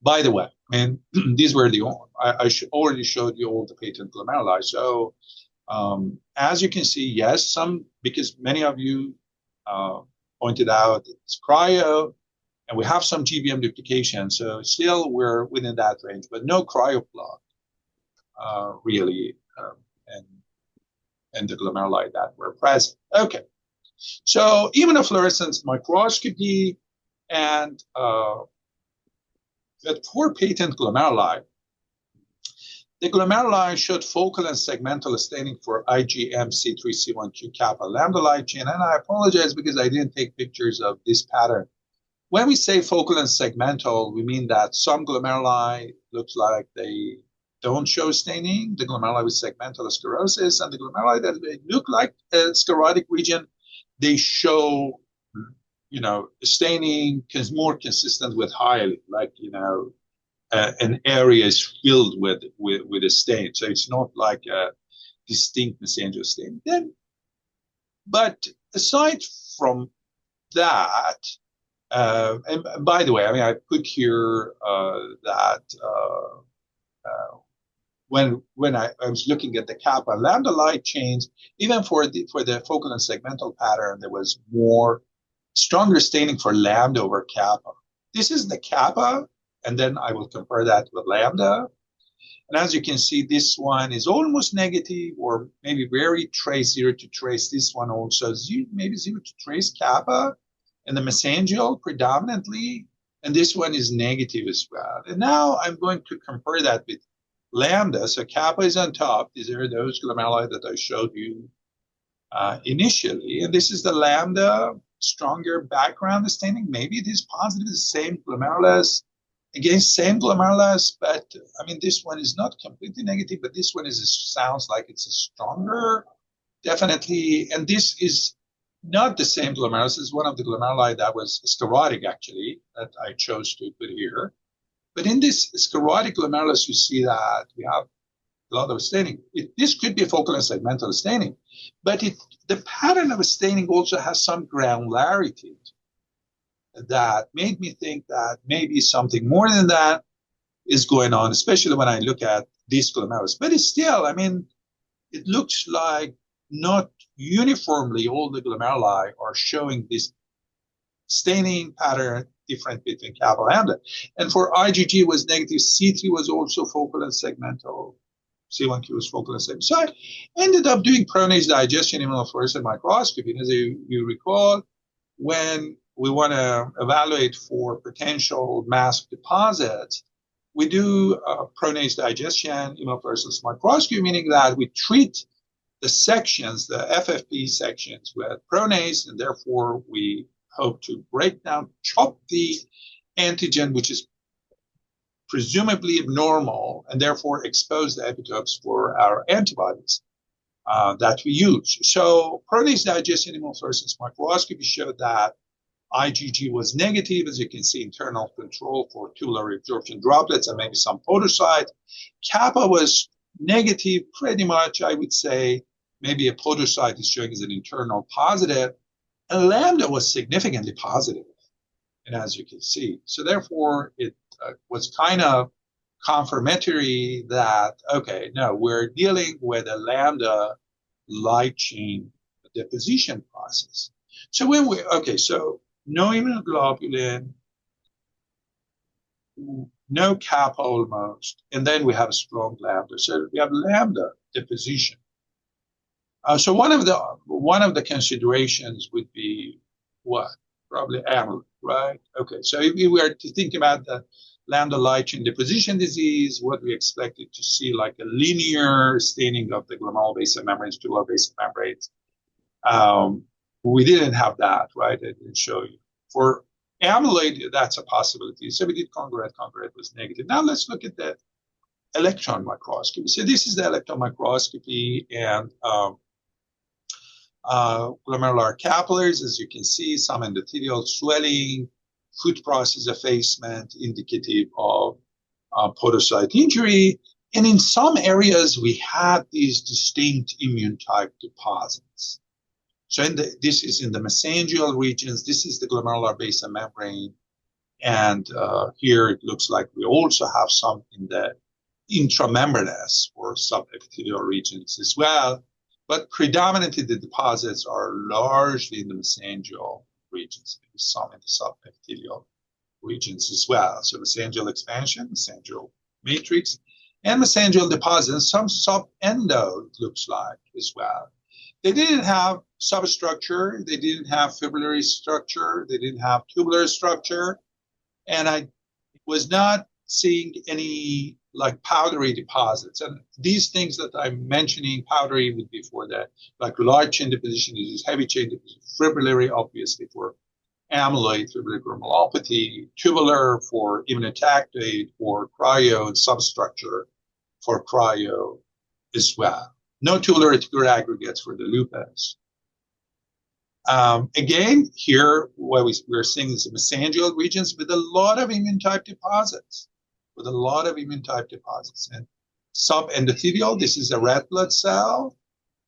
By the way, and these were I already showed you all the patent glomeruli. So as you can see, yes, because many of you pointed out it's cryo, and we have some GBM duplication. So still we're within that range, but no cryoplug really in the glomeruli that were present. Okay, so immunofluorescence microscopy and the four patent glomeruli. The glomeruli showed focal and segmental staining for IgM C3C1Q kappa lambda light chain, and I apologize because I didn't take pictures of this pattern. When we say focal and segmental, we mean that some glomeruli looks like they don't show staining, the glomeruli with segmental sclerosis, and the glomeruli that they look like a sclerotic region, they show, staining more consistent with hyaline, like, an area is filled with a stain. So it's not like a distinct mesangial stain. But aside from that, and by the way, I mean, I put here that when I was looking at the kappa and lambda light chains, even for the focal and segmental pattern, there was stronger staining for lambda over kappa. This is the kappa, and then I will compare that with lambda. And as you can see, this one is almost negative, or maybe very trace, zero to trace. This one also maybe zero to trace kappa, and the mesangial predominantly. And this one is negative as well. And now I'm going to compare that with lambda. So kappa is on top. These are those glomeruli that I showed you initially. And this is the lambda, stronger background staining. Maybe it is positive, the same glomerulus. Again, same glomerulus, but I mean, this one is not completely negative, but this one sounds like it's a stronger, definitely. And this is not the same glomerulus. It's one of the glomeruli that was sclerotic, actually, that I chose to put here. But in this sclerotic glomerulus, you see that we have a lot of staining. This could be focal and segmental staining, but the pattern of staining also has some granularity that made me think that maybe something more than that is going on, especially when I look at these glomerulus. But it's still, I mean, it looks like not uniformly all the glomeruli are showing this staining pattern different between kappa and lambda. And for IgG was negative, C3 was also focal and segmental, C1q was focal and segmental. So I ended up doing pronase digestion immunofluorescence microscopy. And as you recall, when we want to evaluate for potential mask deposits, we do pronase digestion immunofluorescence microscopy, meaning that we treat the sections, the FFP sections, with pronase, and therefore we hope to break down, chop the antigen, which is presumably abnormal, and therefore expose the epitopes for our antibodies that we use. So pronase digestion immunofluorescence microscopy showed that IgG was negative, as you can see, internal control for tubular reabsorption droplets and maybe some podocyte. Kappa was negative, pretty much, I would say, maybe a podocyte is showing as an internal positive, and lambda was significantly positive, and as you can see. So therefore, it was kind of confirmatory that, okay, no, we're dealing with a lambda light chain deposition process. So so no immunoglobulin, no kappa almost, and then we have a strong lambda. So we have lambda deposition. So one of the considerations would be what? Probably amyloid, right? Okay, so if we were to think about the lambda light chain deposition disease, what we expected to see like a linear staining of the glomerular basal membranes, tubular basal membranes. We didn't have that, right? I didn't show you. For amyloid, that's a possibility. So we did congruent was negative. Now let's look at the electron microscopy. So this is the electron microscopy, and glomerular capillaries, as you can see, some endothelial swelling, foot process effacement, indicative of podocyte injury. And in some areas, we had these distinct immune type deposits. So this is in the mesangial regions. This is the glomerular basal membrane. And here it looks like we also have some in the intramembranous or subepithelial regions as well. But predominantly, the deposits are largely in the mesangial regions, maybe some in the subepithelial regions as well. So mesangial expansion, mesangial matrix, and mesangial deposits, some subendo, it looks like, as well. They didn't have substructure, they didn't have fibrillary structure, they didn't have tubular structure, and I was not seeing any like powdery deposits. And these things that I'm mentioning, powdery would be for the like large chain deposition, is heavy chain deposition, fibrillary obviously for amyloid, fibrillary glomerulopathy, tubular for immunotactate, for cryo, and substructure for cryo as well. No tubular reticular aggregates for the lupus. Again, here what we're seeing is the mesangial regions with a lot of immune type deposits. And subendothelial, this is a red blood cell,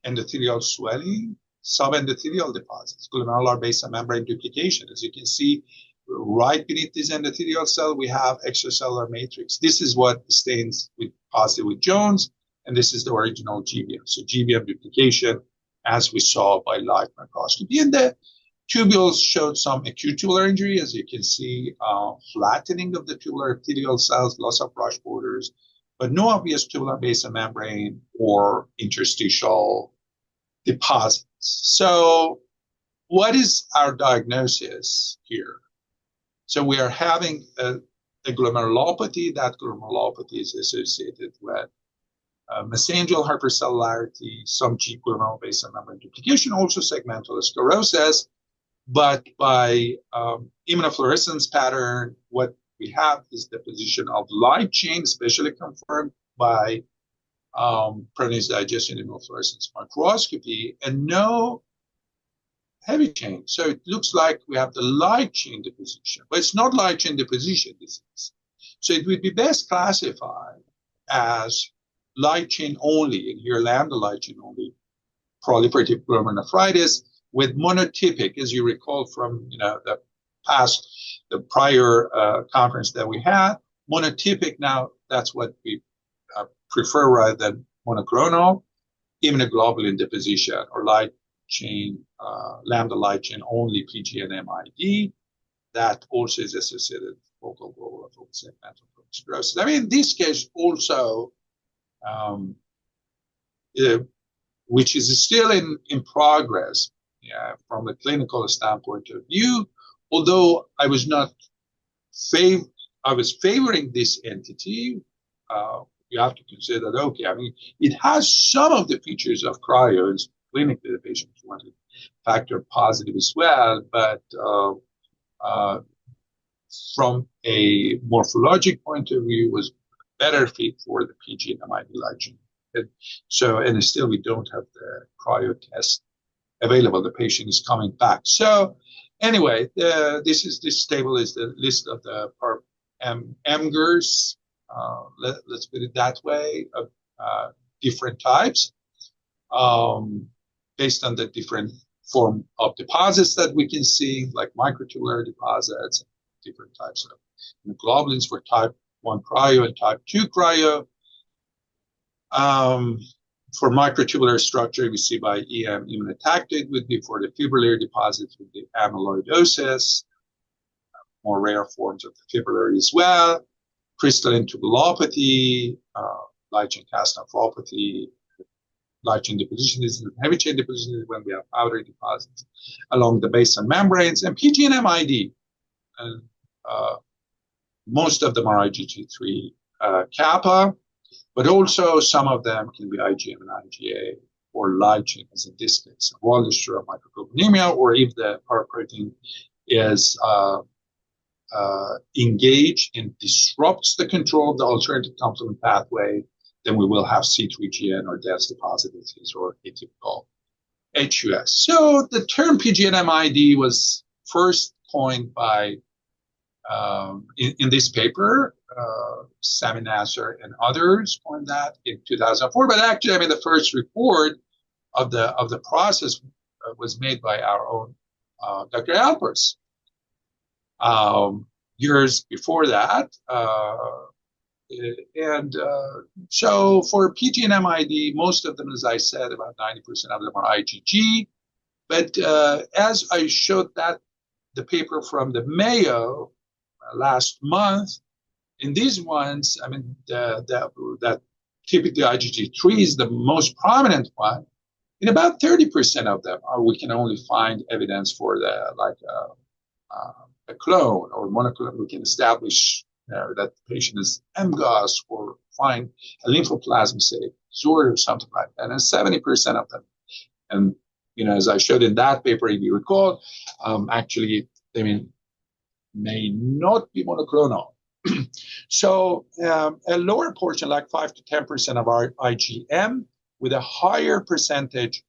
endothelial swelling, subendothelial deposits, glomerular basal membrane duplication. As you can see, right beneath this endothelial cell, we have extracellular matrix. This is what stains positive with Jones, and this is the original GBM. So GBM duplication, as we saw by light microscopy. And the tubules showed some acute tubular injury, as you can see, flattening of the tubular epithelial cells, loss of brush borders, but no obvious tubular basal membrane or interstitial deposits. So what is our diagnosis here? So we are having a glomerulopathy. That glomerulopathy is associated with mesangial hypercellularity, some G glomerular basal membrane duplication, also segmental sclerosis. But by immunofluorescence pattern, what we have is deposition of light chain, especially confirmed by Protease digestion immunofluorescence microscopy, and no heavy chain. So it looks like we have the light chain deposition, but it's not light chain deposition disease. So it would be best classified as light chain only, and here lambda light chain only, proliferative glomerulonephritis with monotypic, as you recall from the prior conference that we had. Monotypic, now that's what we prefer rather than monoclonal, immunoglobulin deposition or light chain, lambda light chain only PGNMID. That also is associated with focal glomerular segmental sclerosis. I mean, in this case also, which is still in progress from a clinical standpoint of view, although I was favoring this entity. You have to consider that, okay, I mean, it has some of the features of cryo, and clinically the patients wanted factor positive as well, but from a morphologic point of view, was better fit for the PGNMID light chain. And still we don't have the cryo test available. The patient is coming back. So anyway, this table is the list of the MGERs. Let's put it that way, of different types, based on the different form of deposits that we can see, like microtubular deposits, different types of globulins for type 1 cryo and type 2 cryo. For microtubular structure, we see by EM immunotactic would be for the fibrillary deposits with the amyloidosis, more rare forms of the fibrillary as well. Crystalline tubulopathy, light chain cast nephropathy, light chain deposition is heavy chain deposition is when we have powdery deposits along the basal membranes, and PGNMID. And most of them are IgG3 kappa, but also some of them can be IgM and IgA or light chain, as in this case, Waldenström microglobulinemia, or if the paraprotein is engaged and disrupts the control of the alternative complement pathway, then we will have C3GN or dense deposited disease or atypical HUS. So the term PGNMID was first coined by, in this paper, Sami Nasser and others coined that in 2004. But actually, I mean, the first report of the process was made by our own Dr. Alpers. Years before that. So for PGNMID, most of them, as I said, about 90% of them are IgG. But as I showed that the paper from the Mayo last month, in these ones, I mean, that typically IgG3 is the most prominent one. In about 30% of them, we can only find evidence for a clone or monoclone. We can establish that the patient is MGUS or find a lymphoplasmacytic disorder or something like that. And 70% of them, and as I showed in that paper, if you recall, actually, I mean, may not be monoclonal. So a lower portion, like 5 to 10% of our IgM, with a higher percentage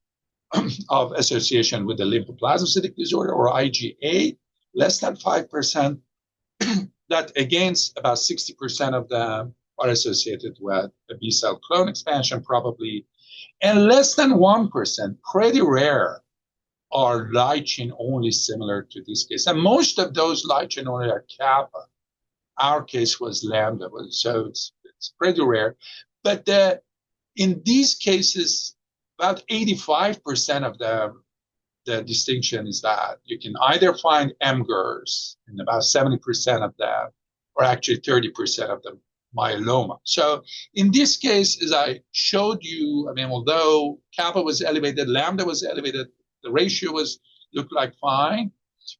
of association with the lymphoplasmacytic disorder, or IgA, less than 5%. That against about 60% of them are associated with a B-cell clone expansion, probably, and less than 1%, pretty rare, are light chain only, similar to this case. And most of those light chain only are kappa. Our case was lambda, so it's pretty rare. But in these cases, about 85% of them, the distinction is that you can either find MGERs in about 70% of them, or actually 30% of them, myeloma. So in this case, as I showed you, I mean, although kappa was elevated, lambda was elevated, the ratio looked like fine,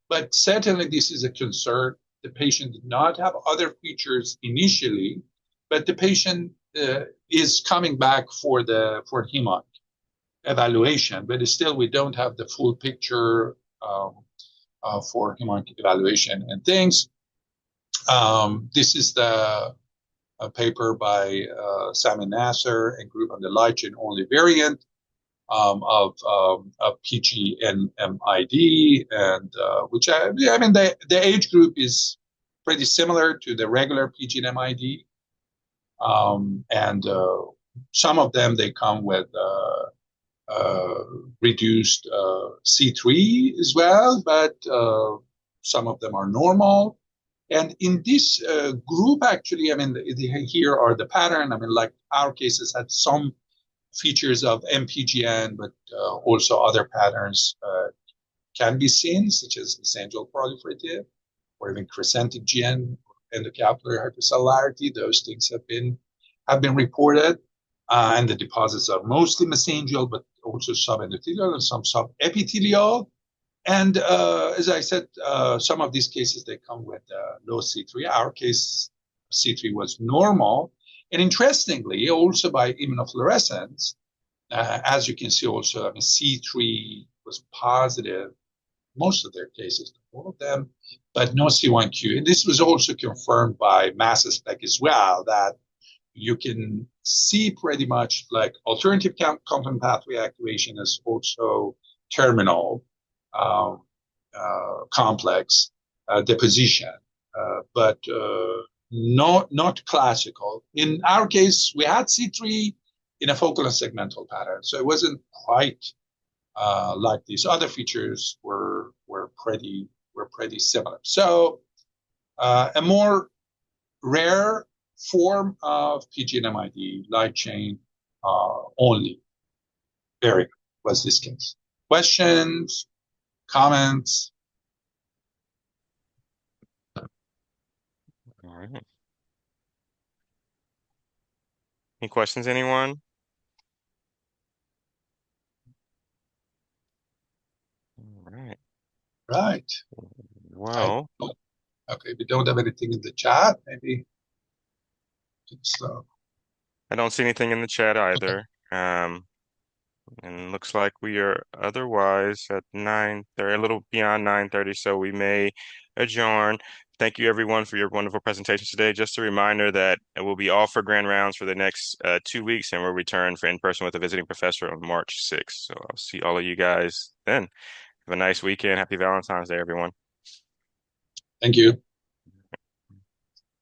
but certainly this is a concern. The patient did not have other features initially, but the patient is coming back for HEMOC evaluation, but still we don't have the full picture for HEMOC evaluation and things. This is the paper by Sami Nasser and group on the light chain only variant of PGNMID, and which I mean the age group is pretty similar to the regular PGNMID, and some of them they come with reduced C3 as well, but some of them are normal. And in this group, actually, I mean, here are the pattern. I mean, like our cases had some features of MPGN, but also other patterns can be seen, such as mesangial proliferative or even crescentic GN, endocapillary hypercellularity. Those things have been reported, and the deposits are mostly mesangial, but also subendothelial and some subepithelial. And as I said, some of these cases, they come with low C3. Our case, C3 was normal. And interestingly, also by immunofluorescence, as you can see also, I mean, C3 was positive, most of their cases, all of them, but no C1q. And this was also confirmed by mass spec as well, that you can see pretty much like alternative complement pathway activation is also terminal complex deposition, but not classical. In our case, we had C3 in a focal and segmental pattern, so it wasn't quite like these other features were pretty similar. So a more rare form of PGNMID, light chain only variant was this case. Questions? Comments? All right. Any questions, anyone? All right. Right. Well, Okay, we don't have anything in the chat. Maybe it's I don't see anything in the chat either. And looks like we are otherwise at 9:30, a little beyond 9:30, so we may adjourn. Thank you everyone for your wonderful presentations today. Just a reminder that it will be all for grand rounds for the next 2 weeks, and we'll return for in-person with a visiting professor on March 6th. So I'll see all of you guys then. Have a nice weekend. Happy Valentine's Day, everyone. Thank you.